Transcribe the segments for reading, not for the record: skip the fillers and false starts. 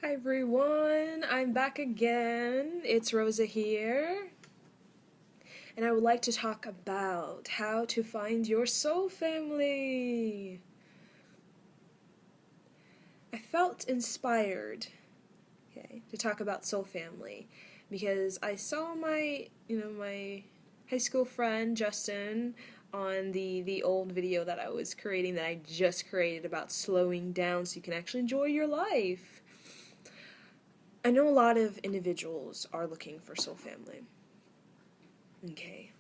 Hi everyone, I'm back again. It's Rosa here, and I would like to talk about how to find your soul family. I felt inspired, to talk about soul family because I saw my high school friend Justin on the old video that I was creating that I just created about slowing down so you can actually enjoy your life. I know a lot of individuals are looking for soul family. Okay.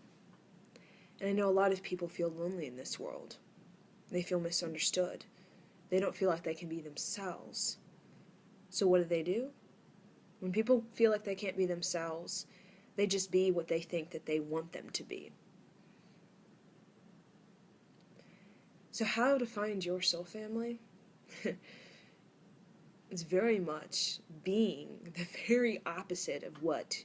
And I know a lot of people feel lonely in this world. They feel misunderstood. They don't feel like they can be themselves. So what do? When people feel like they can't be themselves, they just be what they think that they want them to be. So how to find your soul family? It's very much being the very opposite of what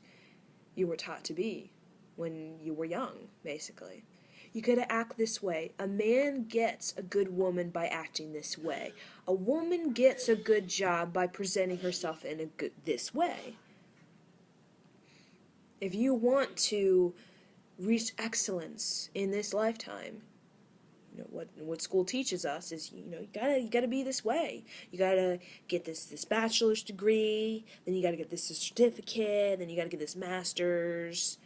you were taught to be when you were young, basically. You gotta act this way. A man gets a good woman by acting this way. A woman gets a good job by presenting herself in this way. If you want to reach excellence in this lifetime, what school teaches us is you gotta be this way. You gotta get this bachelor's degree, then you gotta get this certificate, then you gotta get this master's.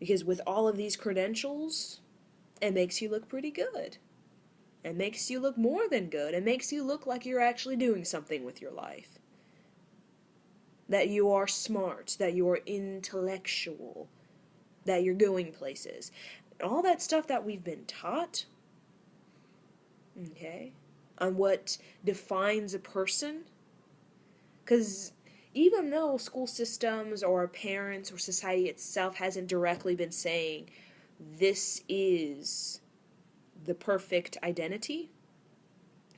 Because with all of these credentials, it makes you look pretty good. It makes you look more than good. It makes you look like you're actually doing something with your life. That you are smart, that you are intellectual, that you're going places. All that stuff that we've been taught, on what defines a person. Because even though school systems or our parents or society itself hasn't directly been saying this is the perfect identity,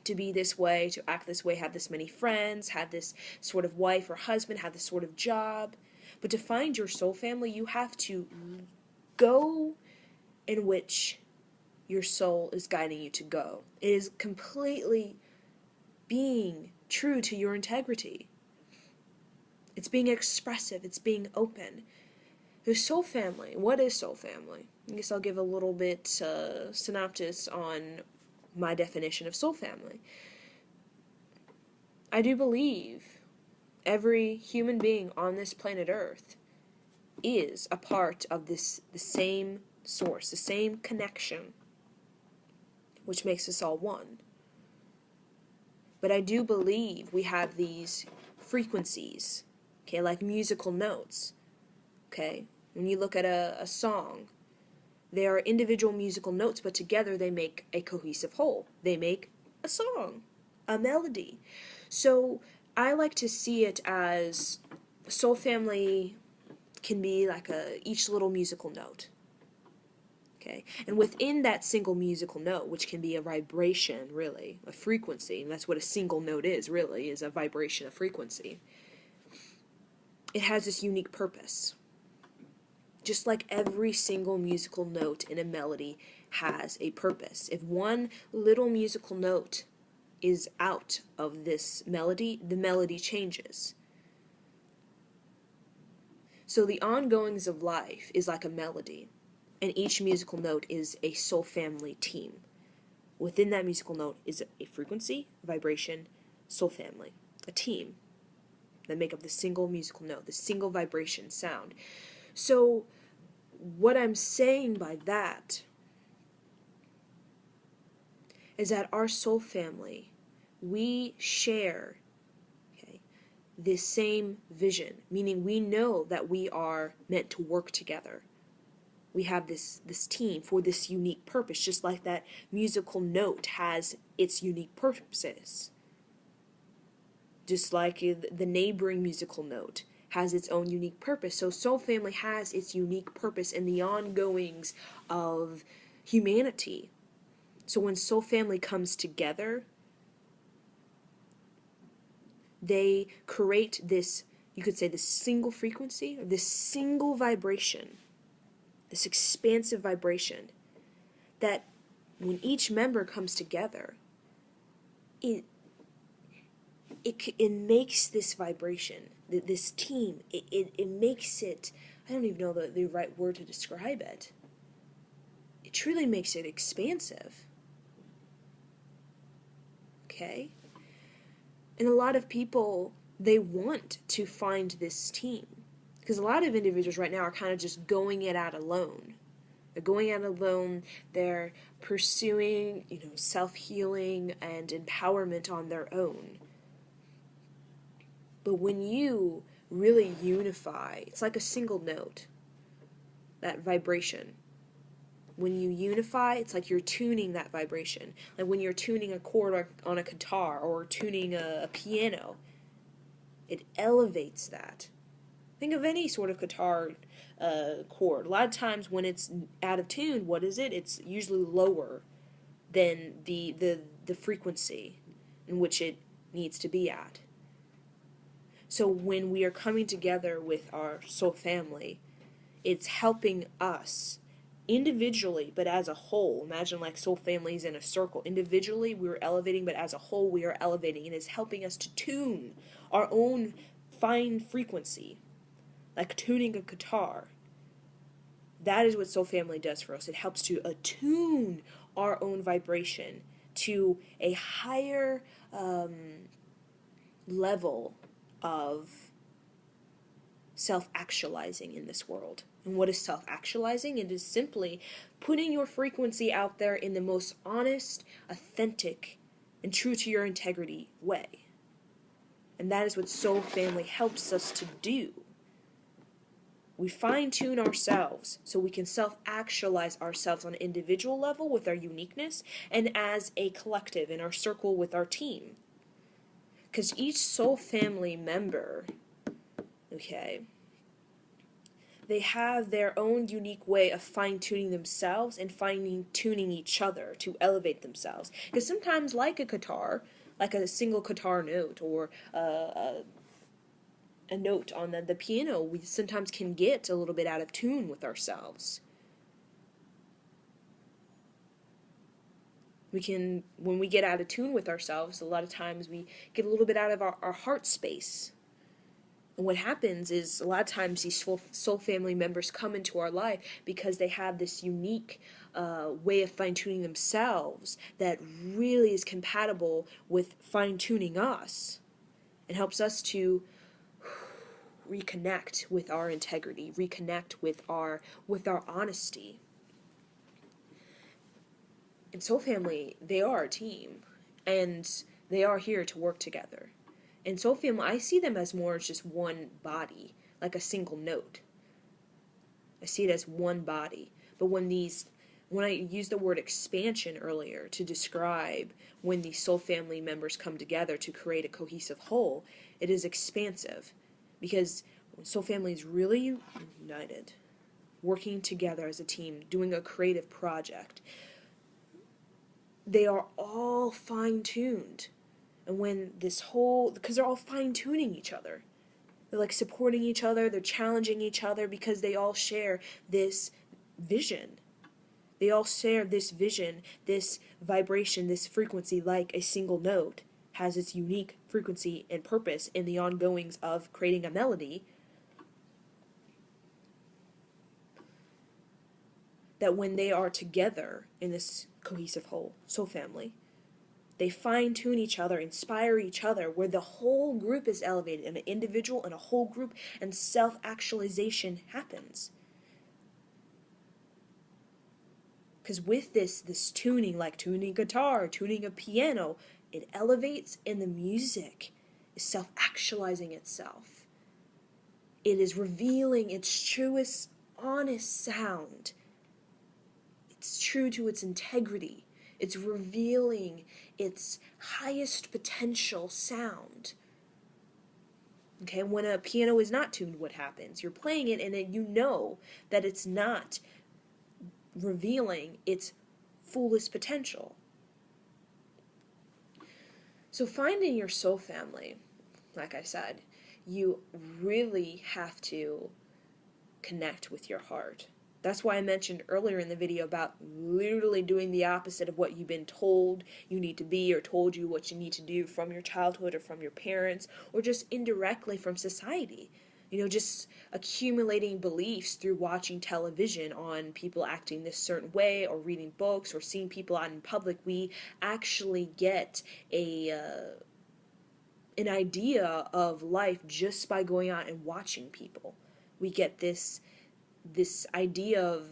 to be this way, to act this way, have this many friends, have this sort of wife or husband, have this sort of job. But to find your soul family, you have to go in which your soul is guiding you to go. It is completely being true to your integrity. It's being expressive. It's being open. There's soul family. What is soul family? I guess I'll give a little bit synopsis on my definition of soul family. I do believe every human being on this planet Earth is a part of the same source, the same connection, which makes us all one. But I do believe we have these frequencies, like musical notes, When you look at a song, they are individual musical notes, but together they make a cohesive whole. They make a song, a melody. So I like to see it as soul family can be like each little musical note. And within that single musical note, which can be a vibration, really, a frequency, and that's what a single note is, really, is a vibration, a frequency, it has this unique purpose. Just like every single musical note in a melody has a purpose. If one little musical note is out of this melody, the melody changes. So the ongoings of life is like a melody, and each musical note is a soul family team. Within that musical note is a frequency, vibration, soul family, a team that make up the single musical note, the single vibration sound. So what I'm saying by that is that our soul family, we share this same vision, meaning we know that we are meant to work together. We have this team for this unique purpose, just like that musical note has its unique purposes. Just like the neighboring musical note has its own unique purpose. So soul family has its unique purpose in the ongoings of humanity. So when soul family comes together, they create this, you could say, this single frequency, or this single vibration, this expansive vibration, that when each member comes together, it makes this vibration, this team, it makes it, I don't even know the right word to describe it. It truly makes it expansive. Okay? And a lot of people, they want to find this team. Because a lot of individuals right now are kind of just going it out alone. They're going out alone, they're pursuing, self-healing and empowerment on their own. But when you really unify, it's like a single note, that vibration. When you unify, it's like you're tuning that vibration. Like when you're tuning a chord on a guitar or tuning a piano, it elevates that. Think of any sort of guitar chord. A lot of times when it's out of tune, what is it? It's usually lower than the frequency in which it needs to be at. So when we are coming together with our soul family, it's helping us individually, but as a whole. Imagine like soul families in a circle. Individually, we're elevating, but as a whole, we are elevating. And it's helping us to tune our own fine frequency, like tuning a guitar. That is what soul family does for us. It helps to attune our own vibration to a higher level of self-actualizing in this world. And what is self-actualizing? It is simply putting your frequency out there in the most honest, authentic, and true to your integrity way. And that is what soul family helps us to do. We fine-tune ourselves so we can self-actualize ourselves on an individual level with our uniqueness and as a collective in our circle with our team. Because each soul family member, okay, they have their own unique way of fine-tuning themselves and fine-tuning each other to elevate themselves. Because sometimes, like a guitar, like a single guitar note or a note on the piano, we sometimes can get a little bit out of tune with ourselves. When we get out of tune with ourselves, a lot of times we get a little bit out of our heart space. And what happens is a lot of times these soul family members come into our life because they have this unique way of fine-tuning themselves that really is compatible with fine-tuning us and helps us to reconnect with our integrity, reconnect with our honesty. And soul family, they are a team, and they are here to work together. And soul family, I see them as more as just one body, like a single note. I see it as one body. But when I used the word expansion earlier to describe when these soul family members come together to create a cohesive whole, it is expansive. Because when soul family is really united, working together as a team, doing a creative project, they are all fine-tuned. And when because they're all fine-tuning each other. They're like supporting each other, they're challenging each other because they all share this vision. They all share this vision, this vibration, this frequency, like a single note has its unique frequency and purpose in the ongoings of creating a melody. That when they are together in this cohesive whole, soul family, they fine-tune each other, inspire each other, where the whole group is elevated, and an individual and a whole group, and self-actualization happens. Because with this tuning, like tuning a guitar, tuning a piano, it elevates, and the music is self-actualizing itself. It is revealing its truest, honest sound. It's true to its integrity. It's revealing its highest potential sound. Okay, when a piano is not tuned, what happens? You're playing it and then you know that it's not revealing its fullest potential. So finding your soul family, like I said, you really have to connect with your heart. That's why I mentioned earlier in the video about literally doing the opposite of what you've been told you need to be, or told you what you need to do from your childhood or from your parents, or just indirectly from society. Just accumulating beliefs through watching television on people acting this certain way, or reading books, or seeing people out in public. We actually get an idea of life just by going out and watching people. We get this idea of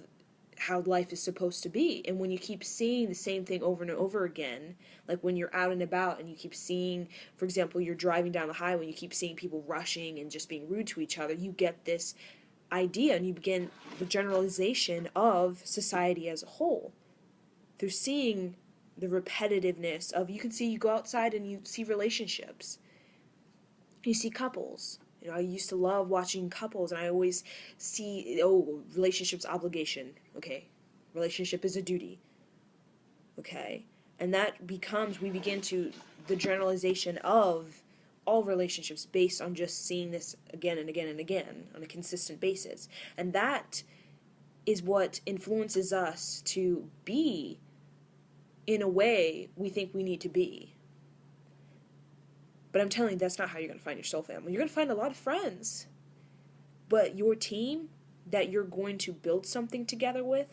how life is supposed to be. And when you keep seeing the same thing over and over again, like when you're out and about and you keep seeing, for example, you're driving down the highway and you keep seeing people rushing and just being rude to each other, you get this idea and you begin the generalization of society as a whole through seeing the repetitiveness of, you go outside and you see relationships. You see couples. I used to love watching couples, and I always see, relationship's obligation. Okay. Relationship is a duty. Okay. And that we begin to, the generalization of all relationships based on just seeing this again and again and again on a consistent basis. And that is what influences us to be in a way we think we need to be. But I'm telling you, that's not how you're going to find your soul family. You're going to find a lot of friends. But your team that you're going to build something together with,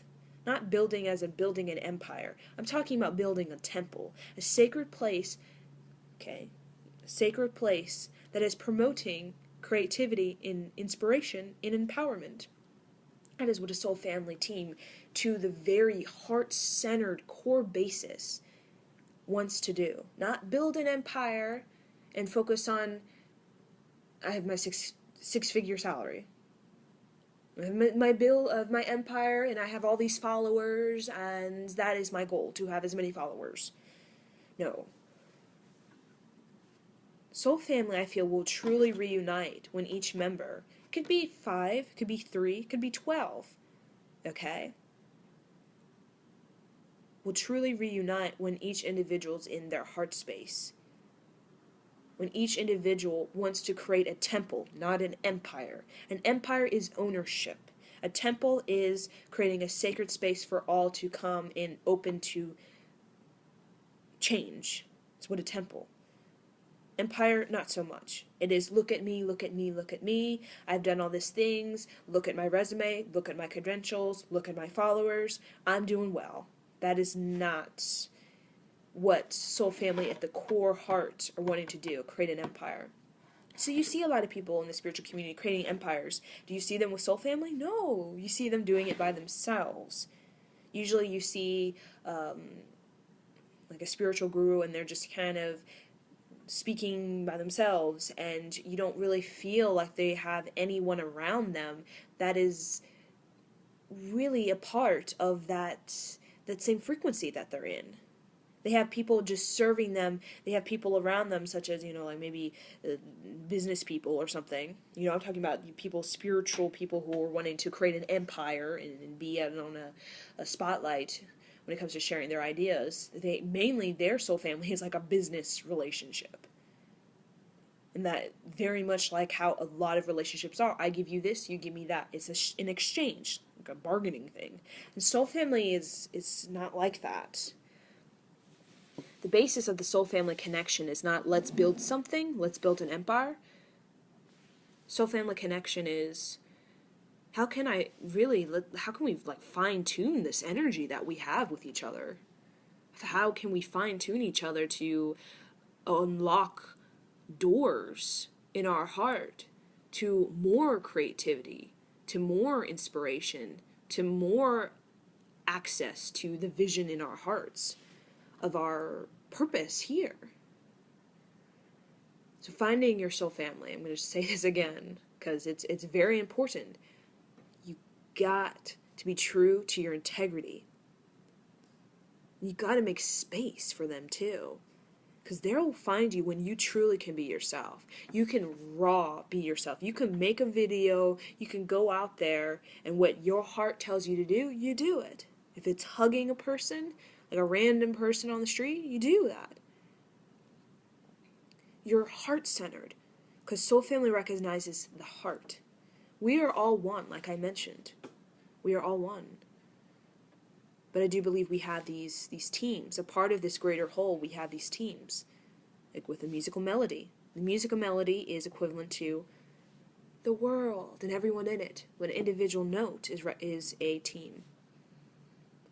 not building as in building an empire. I'm talking about building a temple, a sacred place, a sacred place that is promoting creativity, in inspiration, in empowerment. That is what a soul family team, to the very heart-centered core basis, wants to do. Not build an empire and focus on, I have my six-figure salary. I have my bill of my empire, and I have all these followers, and that is my goal, to have as many followers. No. Soul family, I feel, will truly reunite when each member, could be 5, could be 3, could be 12, okay? Will truly reunite when each individual's in their heart space. When each individual wants to create a temple, not an empire. An empire is ownership. A temple is creating a sacred space for all to come in, open to change. That's what a temple. Empire, not so much. It is, look at me, look at me, look at me. I've done all these things. Look at my resume, look at my credentials, look at my followers. I'm doing well. That is not what soul family at the core heart are wanting to do, create an empire. So you see a lot of people in the spiritual community creating empires. Do you see them with soul family? No. You see them doing it by themselves. Usually you see like a spiritual guru, and they're just kind of speaking by themselves, and you don't really feel like they have anyone around them that is really a part of that same frequency that they're in. They have people just serving them. They have people around them, such as, like maybe business people or something. I'm talking about people, spiritual people who are wanting to create an empire and be on a spotlight when it comes to sharing their ideas. Mainly their soul family is like a business relationship. And that very much like how a lot of relationships are. I give you this, you give me that. It's an exchange, like a bargaining thing. And soul family is not like that. The basis of the soul family connection is not, let's build something, let's build an empire. Soul family connection is, how can we fine tune this energy that we have with each other? How can we fine tune each other to unlock doors in our heart to more creativity, to more inspiration, to more access to the vision in our hearts of our purpose here. So finding your soul family, I'm going to say this again because it's very important. You got to be true to your integrity. You got to make space for them too, because they'll find you when you truly can be yourself. You can be yourself. You can make a video, you can go out there, and what your heart tells you to do, you do it. If it's hugging a person, like a random person on the street, you do that. You're heart-centered, because soul family recognizes the heart. We are all one, like I mentioned. We are all one. But I do believe we have these teams. A part of this greater whole, we have these teams. Like with a musical melody. The musical melody is equivalent to the world and everyone in it. An individual note is a team.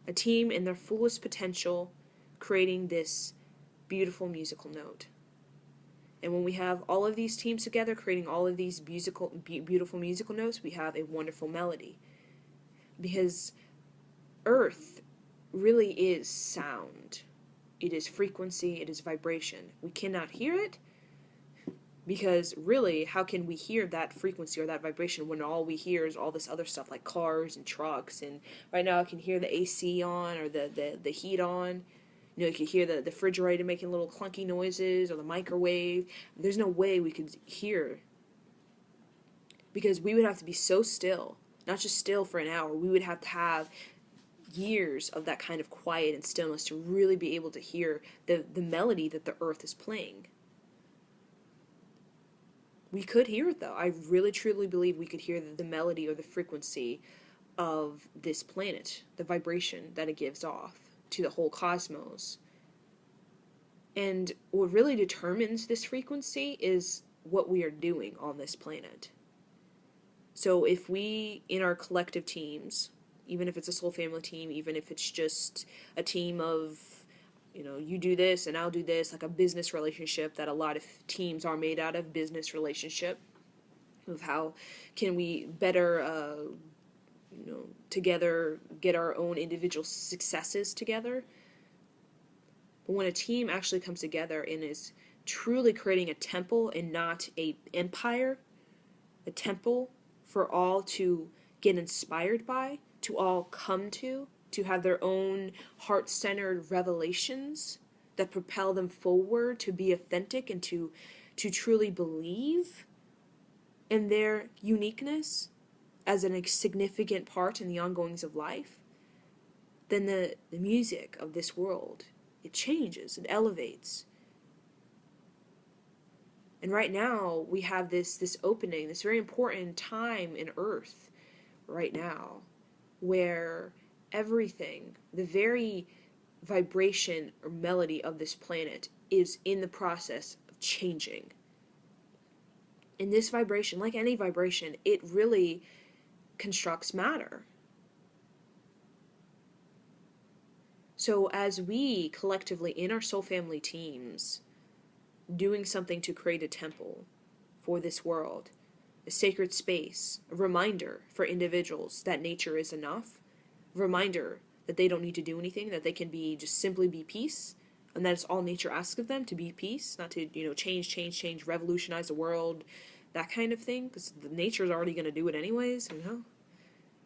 A team in their fullest potential, creating this beautiful musical note. And when we have all of these teams together, creating all of these beautiful musical notes, we have a wonderful melody. Because Earth really is sound. It is frequency, it is vibration. We cannot hear it, because really, how can we hear that frequency or that vibration when all we hear is all this other stuff like cars and trucks? And right now I can hear the AC on, or the heat on. You can hear the refrigerator making little clunky noises, or the microwave. There's no way we could hear, because we would have to be so still, not just still for an hour. We would have to have years of that kind of quiet and stillness to really be able to hear the melody that the earth is playing. We could hear it, though. I really truly believe we could hear the melody or the frequency of this planet, the vibration that it gives off to the whole cosmos. And what really determines this frequency is what we are doing on this planet. So if we, in our collective teams, even if it's a soul family team, even if it's just a team of, you do this and I'll do this, like a business relationship that a lot of teams are made out of, business relationship, of how can we better, together get our own individual successes together. But when a team actually comes together and is truly creating a temple and not an empire, a temple for all to get inspired by, to all come to have their own heart-centered revelations that propel them forward to be authentic and to truly believe in their uniqueness as a significant part in the ongoings of life, then the music of this world, it changes, it elevates. And right now, we have this opening, this very important time in Earth right now, where everything, the very vibration or melody of this planet is in the process of changing. And this vibration, like any vibration, it really constructs matter. So as we collectively in our soul family teams doing something to create a temple for this world, a sacred space, a reminder for individuals that nature is enough, a reminder that they don't need to do anything, that they can be just simply be peace, and that it's all nature asks of them, to be peace, not to change, revolutionize the world, that kind of thing, because the nature is already going to do it anyways,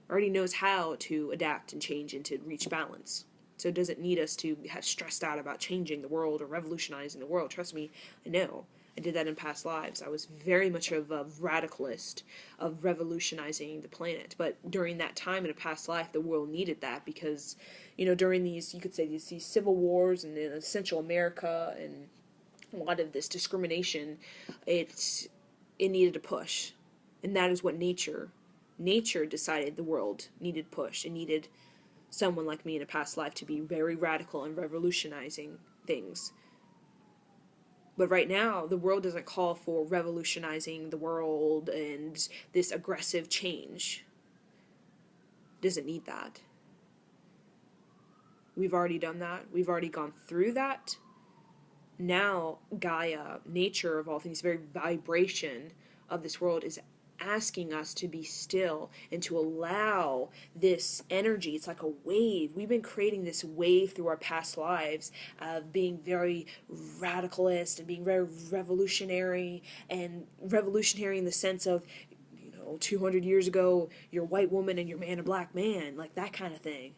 already knows how to adapt and change and to reach balance. So it doesn't need us to have stressed out about changing the world or revolutionizing the world. Trust me, I know. I did that in past lives. I was very much of a radicalist of revolutionizing the planet. But during that time in a past life, the world needed that because, during these, you could say these civil wars and in Central America and a lot of this discrimination, it needed a push. And that is what nature decided the world needed push. It needed someone like me in a past life to be very radical and revolutionizing things. But right now, the world doesn't call for revolutionizing the world and this aggressive change. It doesn't need that. We've already done that. We've already gone through that. Now, Gaia, nature of all things, very vibration of this world is asking us to be still and to allow this energy. It's like a wave. We've been creating this wave through our past lives of being very radicalist and being very revolutionary, and revolutionary in the sense of 200 years ago, you're a white woman and your man a black man, like that kind of thing,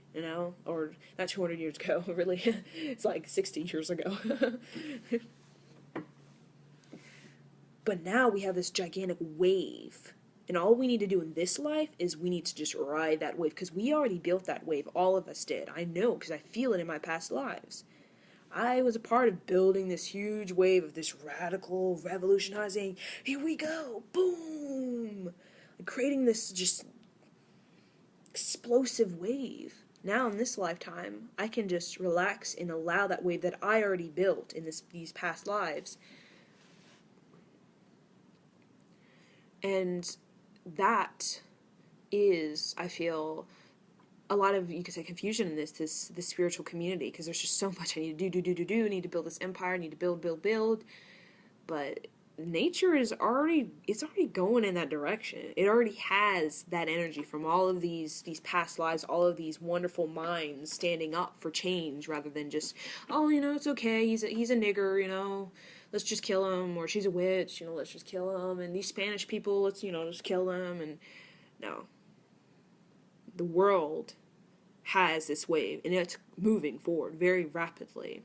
or not 200 years ago, really, it's like 60 years ago. But now we have this gigantic wave, and all we need to do in this life is we need to just ride that wave, because we already built that wave. All of us did. I know, because I feel it in my past lives. I was a part of building this huge wave of this radical, revolutionizing, here we go, boom, creating this just explosive wave. Now in this lifetime, I can just relax and allow that wave that I already built in these past lives. And that is, I feel, a lot of, you could say, confusion in this spiritual community, because there's just so much I need to do, I need to build this empire, I need to build, but nature is already going in that direction. It already has that energy from all of these past lives, all of these wonderful minds standing up for change, rather than just, oh, it's okay, he's a nigger, let's just kill him, or she's a witch, let's just kill him, and these Spanish people, let's, just kill them. And no, the world has this wave, and it's moving forward very rapidly.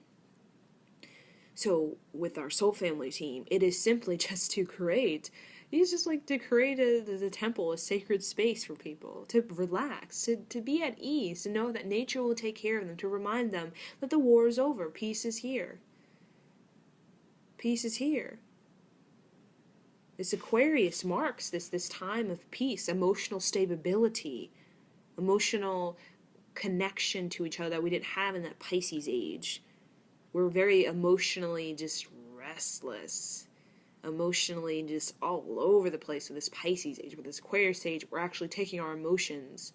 So with our soul family team, it is simply just to create, it's just like to create the temple, a sacred space for people to relax, to be at ease, to know that nature will take care of them, to remind them that the war is over, peace is here. Peace is here. This Aquarius marks this time of peace, emotional stability, emotional connection to each other that we didn't have in that Pisces age. We're very emotionally just restless, emotionally just all over the place with this Pisces age. With this Aquarius age, we're actually taking our emotions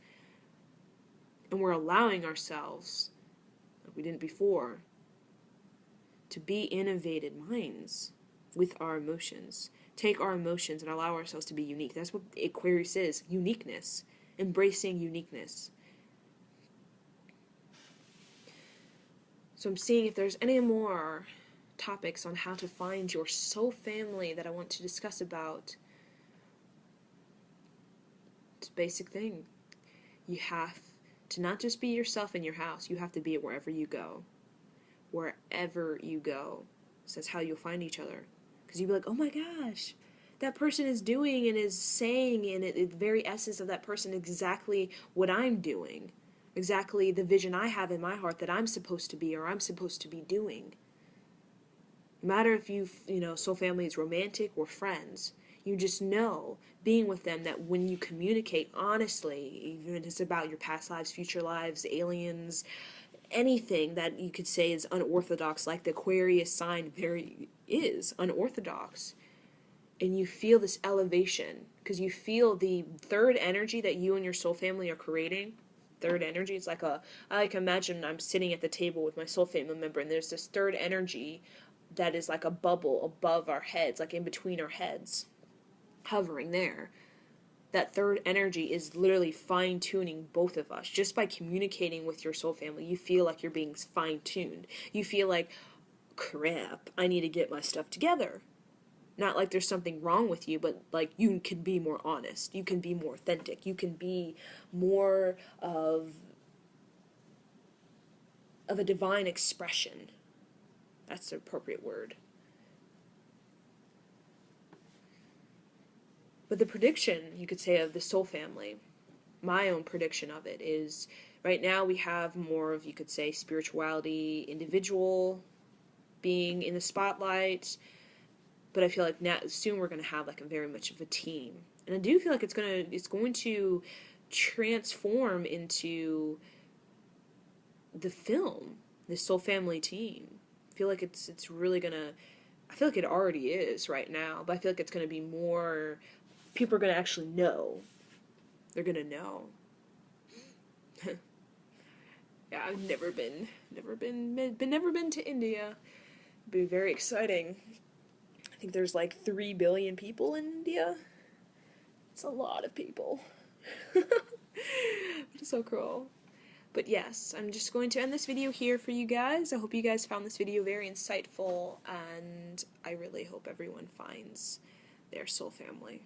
and we're allowing ourselves, like we didn't before, to be innovative minds with our emotions. Take our emotions and allow ourselves to be unique. That's what Aquarius is, uniqueness, embracing uniqueness. So I'm seeing if there's any more topics on how to find your soul family that I want to discuss about. It's a basic thing. You have to not just be yourself in your house, you have to be it wherever you go. Wherever you go. So that's how you'll find each other. Because you'll be like, oh my gosh, that person is doing and is saying in the very essence of that person exactly what I'm doing. Exactly the vision I have in my heart that I'm supposed to be or I'm supposed to be doing. No matter if soul family is romantic or friends, you just know, being with them, that when you communicate honestly, even if it's about your past lives, future lives, aliens, anything that you could say is unorthodox, like the Aquarius sign very is unorthodox, and you feel this elevation, because you feel the third energy that you and your soul family are creating. Third energy, it's like I imagine I'm sitting at the table with my soul family member, and there's this third energy that is like a bubble above our heads, like in between our heads, hovering there. That third energy is literally fine-tuning both of us. Just by communicating with your soul family, you feel like you're being fine-tuned. You feel like, crap, I need to get my stuff together. Not like there's something wrong with you, but like you can be more honest. You can be more authentic. You can be more of a divine expression. That's the appropriate word. But the prediction, you could say, of the soul family, my own prediction of it is, right now we have more of, you could say, spirituality, individual being in the spotlight, but I feel like now soon we're going to have like a very much of a team. And I do feel like it's going to transform into the film, the soul family team. I feel like it's really going to, I feel like it already is right now, but I feel like it's going to be more, people are going to actually know. They're going to know. Yeah, I've never been to India. It'd be very exciting. I think there's like 3 billion people in India. It's a lot of people. It's so cool. But yes, I'm just going to end this video here for you guys. I hope you guys found this video very insightful, and I really hope everyone finds their soul family.